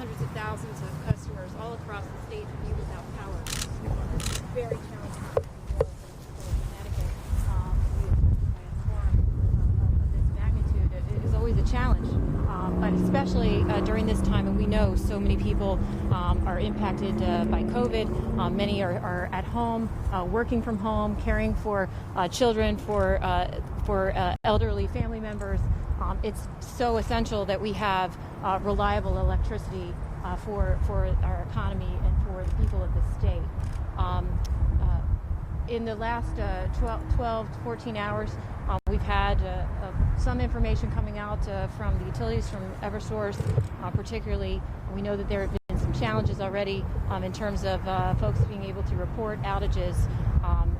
hundreds of thousands of customers all across the state to be without power. It's a very challenging time for Connecticut. To be affected by a storm of this magnitude it is always a challenge, but especially during this time. And we know so many people are impacted by COVID. Many are at home, working from home, caring for children, for elderly family members. It's so essential that we have reliable electricity for our economy and for the people of the state. In the last 12 to 14 hours, we've had some information coming out from the utilities, from Eversource particularly. We know that there have been some challenges already in terms of folks being able to report outages.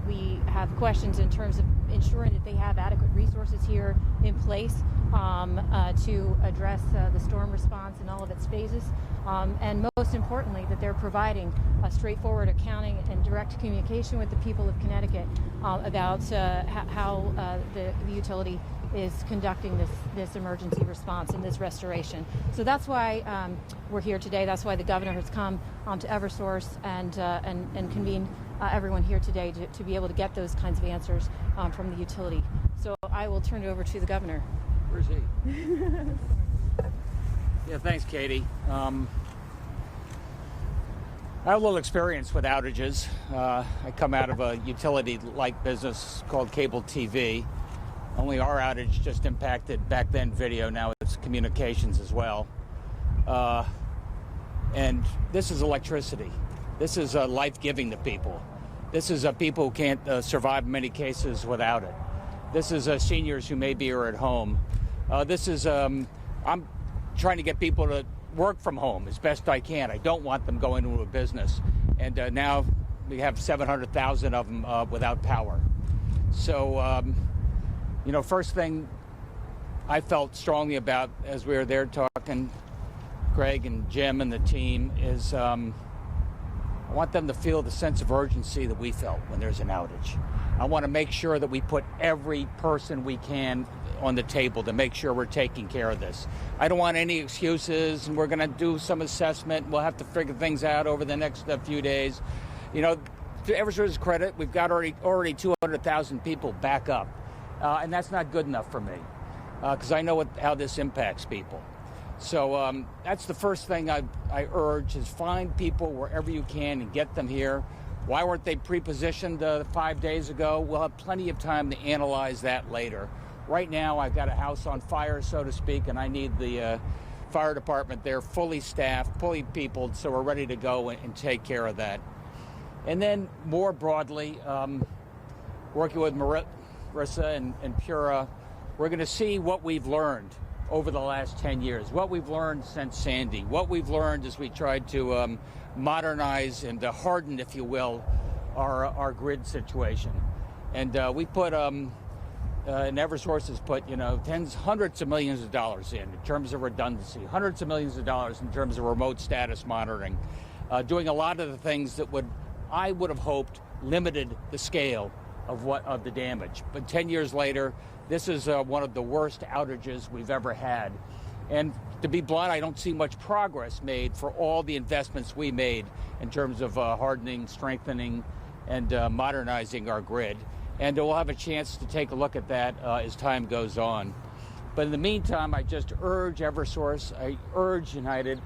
We have questions in terms of ensuring that they have adequate resources here in place to address the storm response in all of its phases. And most importantly, that they're providing a straightforward accounting and direct communication with the people of Connecticut about how the utility is conducting this emergency response and this restoration. So that's why we're here today. That's why the governor has come to Eversource and convened everyone here today to be able to get those kinds of answers from the utility. So I will turn it over to the governor. Where's he? Yeah, thanks, Katie. I have a little experience with outages. I come out of a utility-like business called cable TV. Only our outage just impacted back then video, now it's communications as well. And this is electricity. This is life-giving to people. This is people who can't survive in many cases without it. This is seniors who maybe are at home. This is, I'm trying to get people to work from home as best I can. I don't want them going into a business. And now we have 700,000 of them without power. So, first thing I felt strongly about as we were there talking, Greg and Jim and the team, is I want them to feel the sense of urgency that we felt when there's an outage. I want to make sure that we put every person we can on the table to make sure we're taking care of this. I don't want any excuses, and we're going to do some assessment. We'll have to figure things out over the next few days. To Eversource's credit, we've got already 200,000 people back up, and that's not good enough for me because I know how this impacts people. So that's the first thing I urge is find people wherever you can and get them here. Why weren't they pre-positioned 5 days ago? We'll have plenty of time to analyze that later. Right now, I've got a house on fire, so to speak, and I need the fire department there fully staffed, fully peopled, so we're ready to go and take care of that. And then more broadly, working with Marissa and Pura, we're going to see what we've learned over the last 10 years, what we've learned since Sandy, what we've learned as we tried to modernize and harden, if you will, our grid situation. And we put, and Eversource has put, hundreds of millions of dollars in terms of redundancy, hundreds of millions of dollars in terms of remote status monitoring, doing a lot of the things that I would have hoped limited the scale of the damage. But 10 years later, this is one of the worst outages we've ever had. And to be blunt, I don't see much progress made for all the investments we made in terms of hardening, strengthening, and modernizing our grid. And we'll have a chance to take a look at that as time goes on. But in the meantime, I just urge Eversource, I urge United,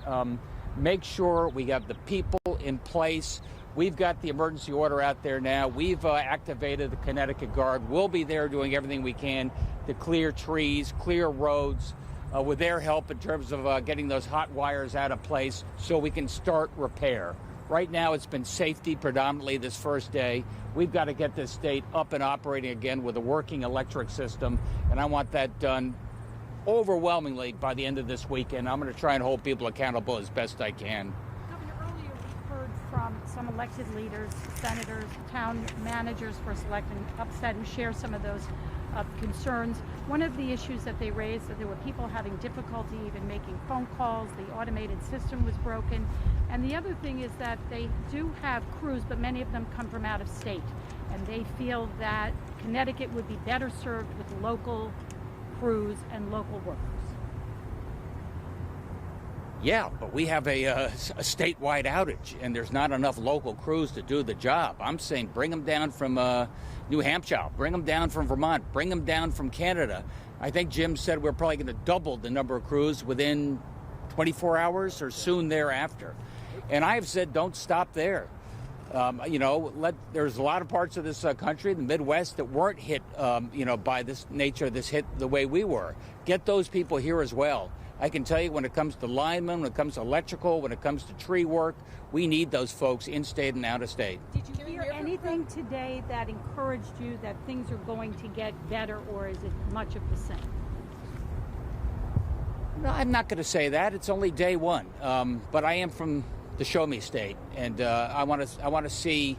make sure we have the people in place. We've got the emergency order out there now. We've activated the Connecticut Guard. We'll be there doing everything we can to clear trees, clear roads, with their help in terms of getting those hot wires out of place so we can start repair. Right now, it's been safety predominantly this first day. We've got to get this state up and operating again with a working electric system, and I want that done overwhelmingly by the end of this weekend. I'm going to try and hold people accountable as best I can. Governor, earlier we heard from some elected leaders, senators, town managers for selecting upset and share some of those concerns. One of the issues that they raised, that there were people having difficulty even making phone calls, the automated system was broken. And the other thing is that they do have crews, but many of them come from out of state. And they feel that Connecticut would be better served with local crews and local workers. Yeah, but we have a statewide outage, and there's not enough local crews to do the job. I'm saying bring them down from New Hampshire, bring them down from Vermont, bring them down from Canada. I think Jim said we're probably going to double the number of crews within 24 hours or soon thereafter. And I have said don't stop there. There's a lot of parts of this country, the Midwest, that weren't hit, by this nature, this hit the way we were. Get those people here as well. I can tell you when it comes to linemen, when it comes to electrical, when it comes to tree work, we need those folks in state and out of state. Did you hear anything today that encouraged you that things are going to get better, or is it much of the same? No, I'm not going to say that. It's only day one. But I am from the Show Me State, and I want to see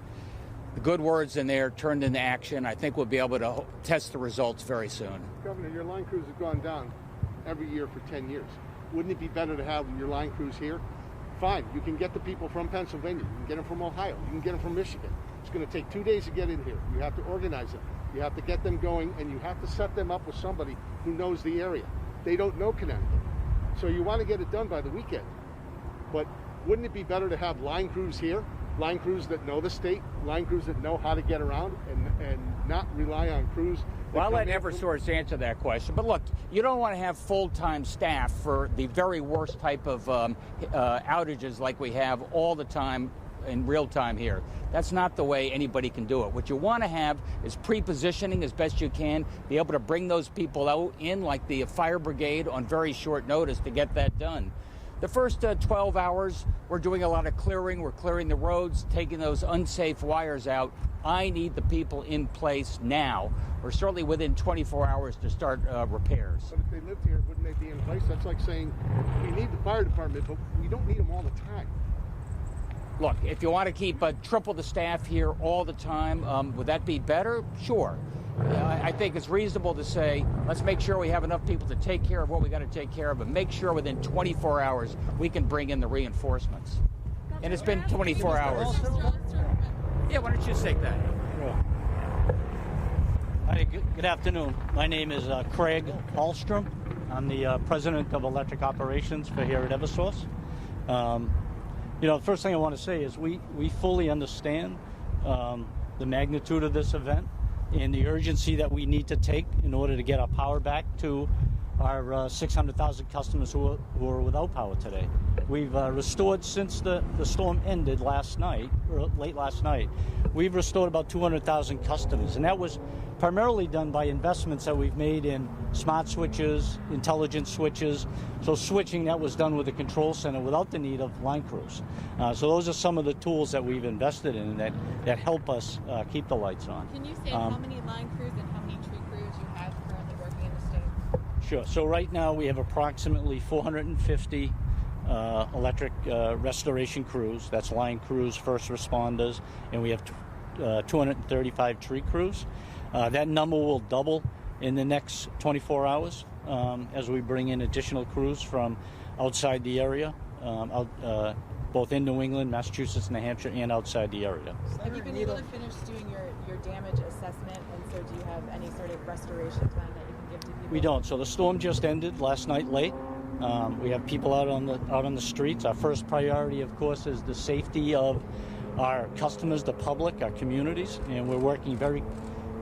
the good words in there turned into action. I think we'll be able to test the results very soon. Governor, your line crews have gone down every year for 10 years. Wouldn't it be better to have your line crews here? Fine, you can get the people from Pennsylvania, you can get them from Ohio, you can get them from Michigan. It's going to take 2 days to get in here. You have to organize them, you have to get them going, and you have to set them up with somebody who knows the area. They don't know Connecticut. So you want to get it done by the weekend. But wouldn't it be better to have line crews here, line crews that know the state, line crews that know how to get around, and not rely on crews? Well, I'll let Eversource answer that question. But look, you don't want to have full-time staff for the very worst type of outages like we have all the time in real time here. That's not the way anybody can do it. What you want to have is pre-positioning as best you can, be able to bring those people out in like the fire brigade on very short notice to get that done. The first 12 hours, we're doing a lot of clearing. We're clearing the roads, taking those unsafe wires out. I need the people in place now, or certainly within 24 hours to start repairs. But if they lived here, wouldn't they be in place? That's like saying we need the fire department, but we don't need them all the time. Look, if you want to keep triple the staff here all the time, would that be better? Sure. I think it's reasonable to say, let's make sure we have enough people to take care of what we got to take care of, but make sure within 24 hours we can bring in the reinforcements. And it's been 24 hours. Yeah, why don't you take that? Sure. Hi, good afternoon. My name is Craig Ahlstrom. I'm the president of electric operations for here at Eversource. The first thing I want to say is we fully understand the magnitude of this event and the urgency that we need to take in order to get our power back to our 600,000 customers who are without power today. We've restored, since the storm ended last night, or late last night, we've restored about 200,000 customers, and that was primarily done by investments that we've made in smart switches, intelligent switches, so switching that was done with the control center without the need of line crews. So those are some of the tools that we've invested in that help us keep the lights on. Can you say how many line crews and how many tree crews you have currently working in the state? Sure. So right now we have approximately 450 electric restoration crews. That's line crews, first responders, and we have 235 tree crews. That number will double in the next 24 hours as we bring in additional crews from outside the area, both in New England, Massachusetts, New Hampshire, and outside the area. Have you been able to finish doing your damage assessment, and so do you have any sort of restoration plan that you can give to people? We don't. So the storm just ended last night late. We have people out on the streets. Our first priority, of course, is the safety of our customers, the public, our communities, and we're working very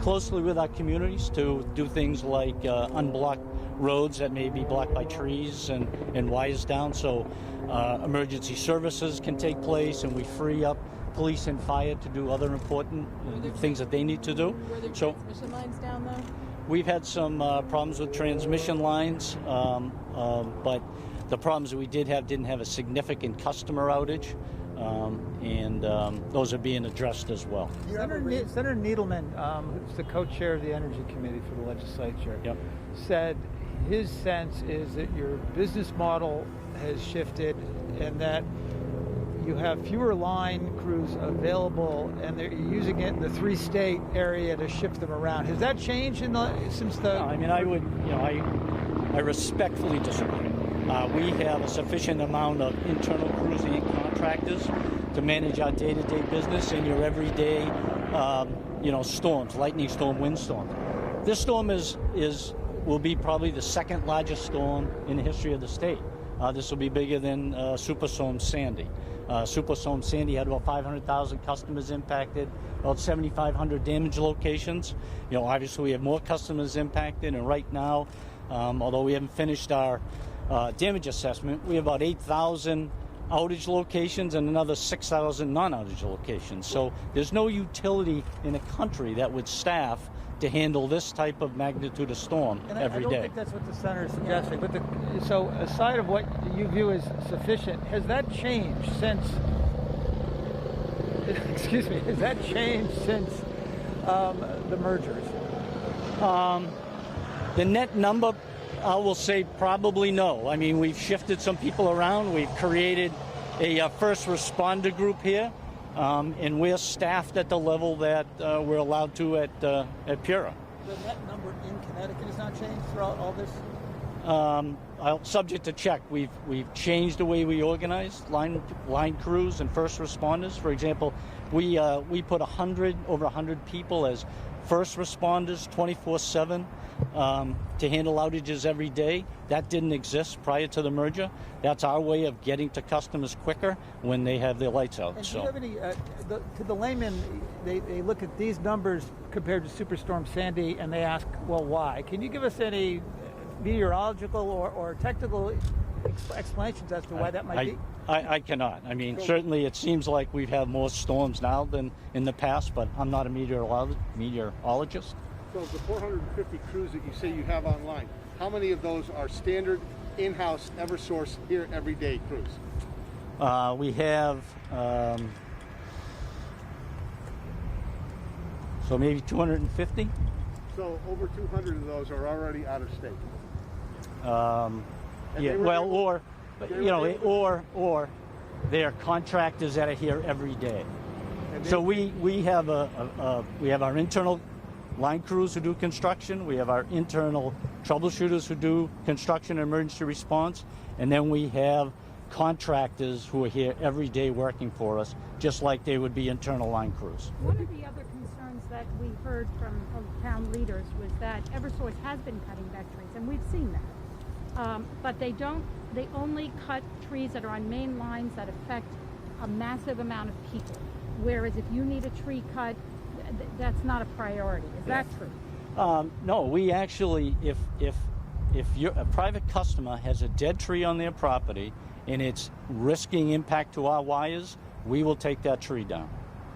closely with our communities to do things like unblock roads that may be blocked by trees and wires down, so emergency services can take place, and we free up police and fire to do other important things that they need to do. Were there transmission lines down, though? We've had some problems with transmission lines, but the problems that we didn't have a significant customer outage, and those are being addressed as well. Senator Needleman, who's the co-chair of the Energy Committee for the legislature, said his sense is that your business model has shifted and that you have fewer line crews available, and they're using it in the three-state area to shift them around. Has that changed since the? No, I mean, I respectfully disagree. We have a sufficient amount of internal crews and contractors to manage our day-to-day business and your everyday, storms, lightning storm, windstorm. This storm will be probably the second largest storm in the history of the state. this will be bigger than Superstorm Sandy. Superstorm Sandy had about 500,000 customers impacted, about 7,500 damaged locations. You know, obviously we have more customers impacted, and right now, although we haven't finished our damage assessment, we have about 8,000 outage locations and another 6,000 non-outage locations. So there's no utility in the country that would staff to handle this type of magnitude of storm every day. I don't think that's what the center is suggesting. But so aside of what you view as sufficient, has that changed since? Excuse me. Has that changed since the mergers? The net number, I will say probably no. I mean, we've shifted some people around. We've created a first responder group here. And we're staffed at the level that we're allowed to at Pura. The net number in Connecticut has not changed throughout all this? Subject to check. We've changed the way we organize line crews and first responders. For example, we put over 100 people as first responders 24/7 to handle outages every day. That didn't exist prior to the merger. That's our way of getting to customers quicker when they have their lights out. And do you have any, to the layman, they look at these numbers compared to Superstorm Sandy and they ask, well, why? Can you give us any meteorological or technical explanations as to why that might be? I cannot. I mean, certainly it seems like we've had more storms now than in the past, but I'm not a meteorologist. So the 450 crews that you say you have online, how many of those are standard in-house Eversource here everyday crews? We have so maybe 250. So over 200 of those are already out of state. Yeah, well, or they're contractors that are here every day. So we have our internal line crews who do construction. We have our internal troubleshooters who do construction and emergency response, and then we have contractors who are here every day working for us, just like they would be internal line crews. One of the other concerns that we heard from town leaders was that Eversource has been cutting back trees, and we've seen that. But they only cut trees that are on main lines that affect a massive amount of people. Whereas if you need a tree cut, that's not a priority. Is that true? No, we actually, if a private customer has a dead tree on their property and it's risking impact to our wires, we will take that tree down.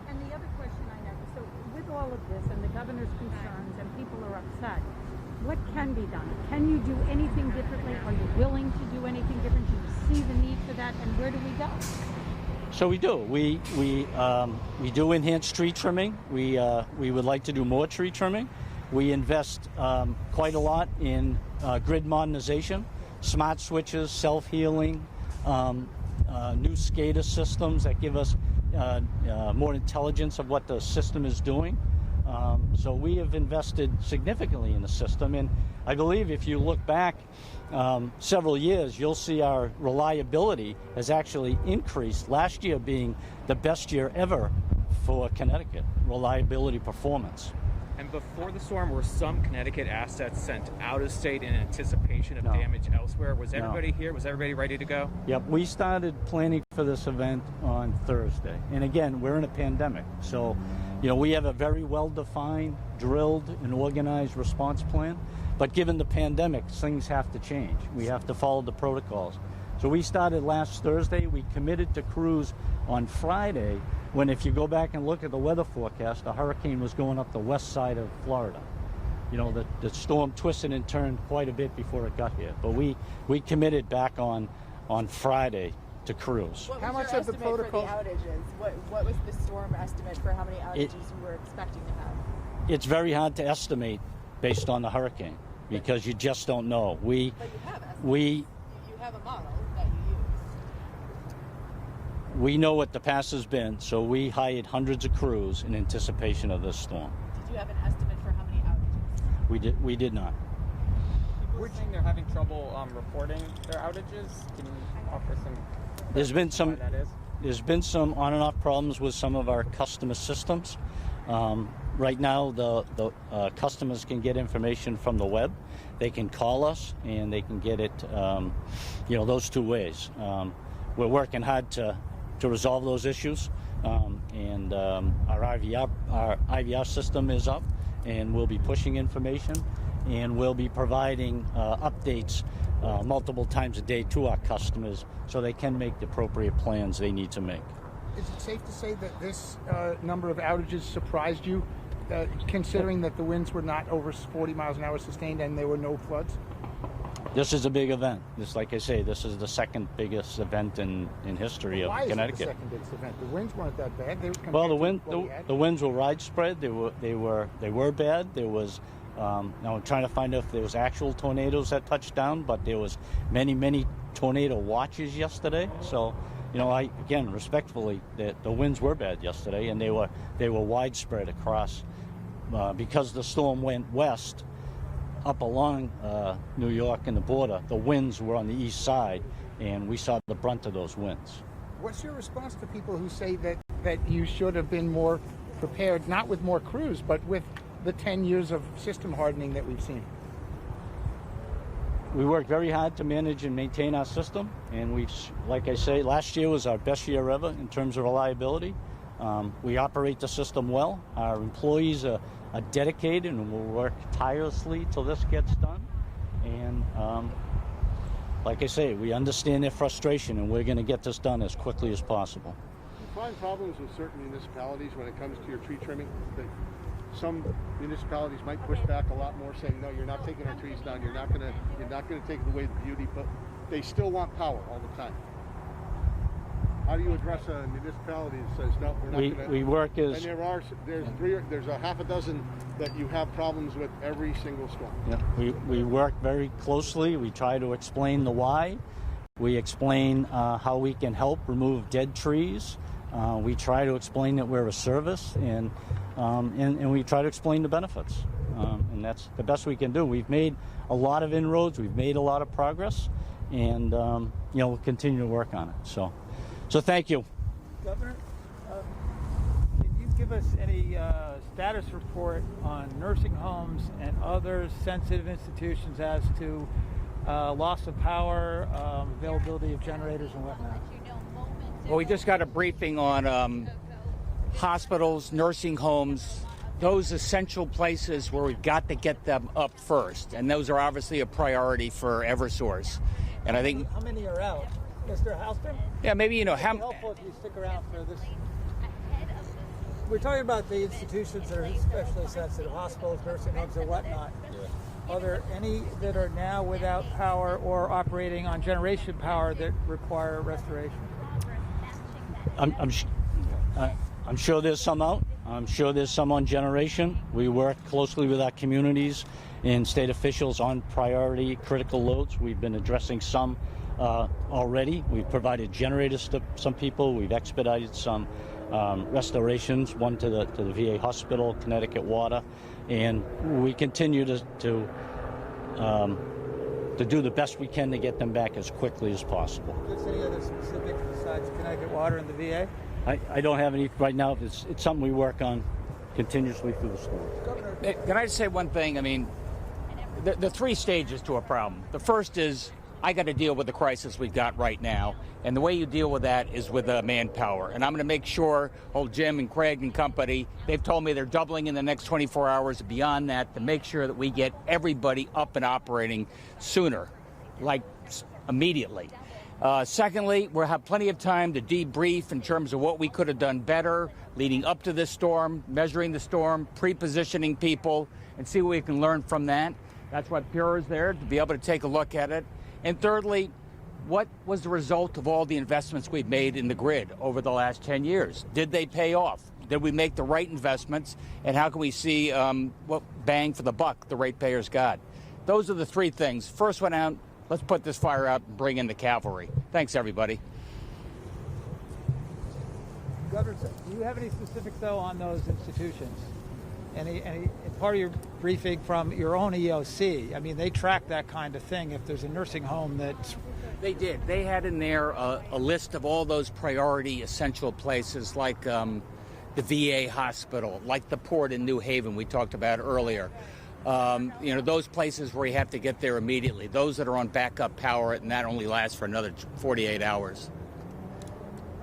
And the other question I have is, so with all of this and the governor's concerns and people are upset, what can be done? Can you do anything differently? Are you willing to do anything different? Do you see the need for that? And where do we go? So we do. We do enhance tree trimming. We would like to do more tree trimming. We invest quite a lot in grid modernization, smart switches, self-healing, new SCADA systems that give us more intelligence of what the system is doing. So we have invested significantly in the system, and I believe if you look back several years, you'll see our reliability has actually increased, last year being the best year ever for Connecticut reliability performance. And before the storm, were some Connecticut assets sent out of state in anticipation of damage elsewhere? Was everybody here? Was everybody ready to go? Yep, we started planning for this event on Thursday. And again, we're in a pandemic. So, we have a very well-defined, drilled, and organized response plan. But given the pandemic, things have to change. We have to follow the protocols. So we started last Thursday. We committed to crews on Friday, when if you go back and look at the weather forecast, the hurricane was going up the west side of Florida. The storm twisted and turned quite a bit before it got here. But we committed back on Friday to crews. What was how much of the protocol for the outages? What was the storm estimate for how many outages you were expecting to have? It's very hard to estimate based on the hurricane because you just don't know. But you have estimates. You have a model that you use. We know what the past has been, so we hired hundreds of crews in anticipation of this storm. Did you have an estimate for how many outages? We did not. People are saying they're having trouble reporting their outages. Can you offer some? There's been some. Why that is? There's been some on and off problems with some of our customer systems. Right now, the customers can get information from the web. They can call us, and they can get it, those two ways. We're working hard to resolve those issues, and our IVR system is up, and we'll be pushing information, and we'll be providing updates multiple times a day to our customers so they can make the appropriate plans they need to make. Is it safe to say that this number of outages surprised you, considering that the winds were not over 40 miles an hour sustained and there were no floods? This is a big event. Like I say, this is the second biggest event in history of Connecticut. Why is it the second biggest event? The winds weren't that bad. Well, the winds were widespread. They were bad. There was. Now I'm trying to find out if there was actual tornadoes that touched down, but there was many tornado watches yesterday. So, respectfully, the winds were bad yesterday, and they were widespread across because the storm went west up along New York and the border. The winds were on the east side, and we saw the brunt of those winds. What's your response to people who say that you should have been more prepared, not with more crews, but with the 10 years of system hardening that we've seen? We worked very hard to manage and maintain our system, and like I say, last year was our best year ever in terms of reliability. We operate the system well. Our employees are dedicated and will work tirelessly till this gets done. And like I say, we understand their frustration, and we're going to get this done as quickly as possible. Do you find problems with certain municipalities when it comes to your tree trimming? Some municipalities might push back a lot more, saying, "No, you're not taking our trees down. You're not going to take away the beauty," but they still want power all the time. How do you address a municipality that says, "No, we're not going to"? We work as. And there's a half a dozen that you have problems with every single storm. Yeah, we work very closely. We try to explain the why. We explain how we can help remove dead trees. We try to explain that we're a service, and we try to explain the benefits. And that's the best we can do. We've made a lot of inroads. We've made a lot of progress, and we'll continue to work on it. So thank you. Governor, can you give us any status report on nursing homes and other sensitive institutions as to loss of power, availability of generators and whatnot? Well, we just got a briefing on hospitals, nursing homes, those essential places where we've got to get them up first. And those are obviously a priority for Eversource. And I think... How many are out? Mr. Halstrom? Yeah, maybe, It'd be helpful if you stick around for this. We're talking about the institutions that are especially sensitive, hospitals, nursing homes, and whatnot. Yeah. Are there any that are now without power or operating on generation power that require restoration? I'm sure there's some out. I'm sure there's some on generation. We work closely with our communities and state officials on priority critical loads. We've been addressing some already. We've provided generators to some people. We've expedited some restorations, one to the VA hospital, Connecticut Water, and we continue to do the best we can to get them back as quickly as possible. Is there any other specifics besides Connecticut Water and the VA? I don't have any right now. It's something we work on continuously through the storm. Can I just say one thing? I mean, the three stages to a problem. The first is I got to deal with the crisis we've got right now, and the way you deal with that is with manpower. And I'm going to make sure, old Jim and Craig and company, they've told me they're doubling in the next 24 hours beyond that to make sure that we get everybody up and operating sooner, like immediately. Secondly, we'll have plenty of time to debrief in terms of what we could have done better leading up to this storm, measuring the storm, pre-positioning people, and see what we can learn from that. That's what Pure is there, to be able to take a look at it. And thirdly, what was the result of all the investments we've made in the grid over the last 10 years? Did they pay off? Did we make the right investments? And how can we see what bang for the buck the ratepayers got? Those are the three things. First one out, let's put this fire out and bring in the cavalry. Thanks, everybody. Governor, do you have any specifics, though, on those institutions? Any part of your briefing from your own EOC? I mean, they track that kind of thing. If there's a nursing home that's... They did. They had in there a list of all those priority essential places like the VA hospital, like the port in New Haven we talked about earlier. Those places where you have to get there immediately. Those that are on backup power, and that only lasts for another 48 hours.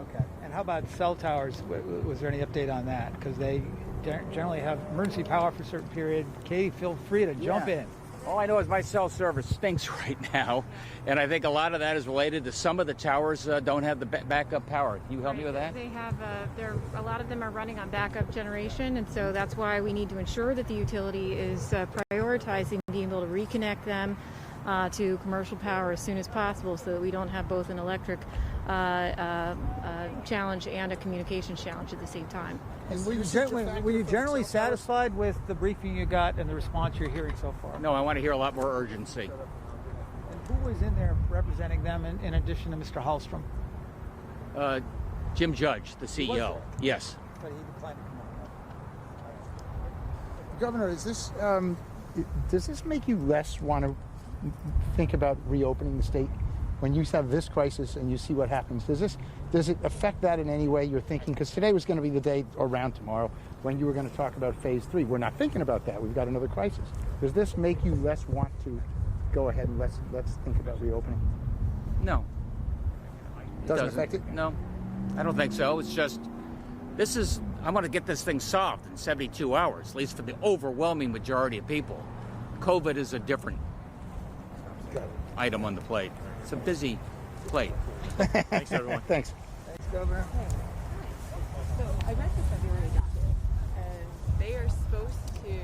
Okay. And how about cell towers? Was there any update on that? Because they generally have emergency power for a certain period. Katie, feel free to jump in. All I know is my cell service stinks right now, and I think a lot of that is related to some of the towers don't have the backup power. Can you help me with that? They have, a lot of them are running on backup generation, and so that's why we need to ensure that the utility is prioritizing being able to reconnect them to commercial power as soon as possible, so that we don't have both an electric challenge and a communications challenge at the same time. And were you generally satisfied with the briefing you got and the response you're hearing so far? No, I want to hear a lot more urgency. And who was in there representing them in addition to Mr. Hallstrom? Jim Judge, the CEO. Yes. But he declined to come on. Governor, is this does this make you less want to think about reopening the state? When you have this crisis and you see what happens, does it affect that in any way you're thinking? Because today was going to be the day around tomorrow when you were going to talk about phase 3. We're not thinking about that. We've got another crisis. Does this make you less want to go ahead and let's think about reopening? No. Doesn't affect it? No, I don't think so. It's just, I want to get this thing solved in 72 hours, at least for the overwhelming majority of people. COVID is a different item on the plate. It's a busy plate. Thanks, everyone. Thanks. Thanks, Governor. So I read the February docket, and they are supposed to